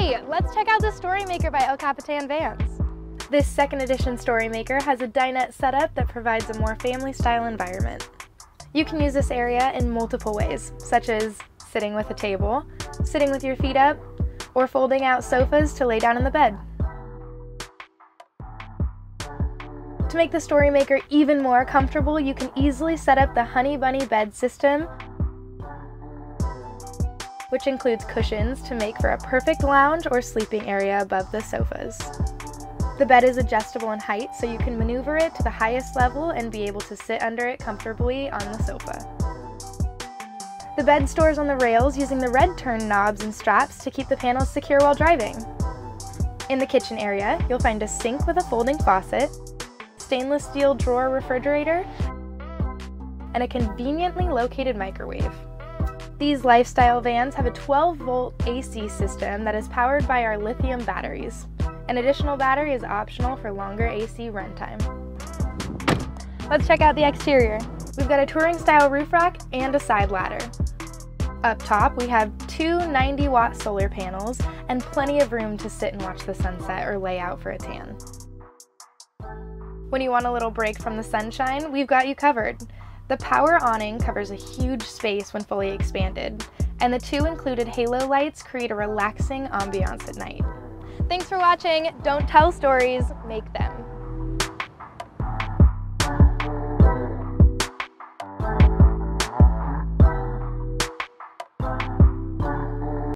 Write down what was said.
Hey, let's check out the Story Maker by El Capitan Vans. This second edition Story Maker has a dinette setup that provides a more family-style environment. You can use this area in multiple ways, such as sitting with a table, sitting with your feet up, or folding out sofas to lay down in the bed. To make the Story Maker even more comfortable, you can easily set up the Honey Bunny bed system, which includes cushions to make for a perfect lounge or sleeping area above the sofas. The bed is adjustable in height, so you can maneuver it to the highest level and be able to sit under it comfortably on the sofa. The bed stores on the rails using the red turn knobs and straps to keep the panels secure while driving. In the kitchen area, you'll find a sink with a folding faucet, stainless steel drawer refrigerator, and a conveniently located microwave. These lifestyle vans have a 12-volt AC system that is powered by our lithium batteries. An additional battery is optional for longer AC runtime. Let's check out the exterior. We've got a touring-style roof rack and a side ladder. Up top, we have two 90-watt solar panels and plenty of room to sit and watch the sunset or lay out for a tan. When you want a little break from the sunshine, we've got you covered. The power awning covers a huge space when fully expanded, and the two included halo lights create a relaxing ambiance at night. Thanks for watching. Don't tell stories, make them.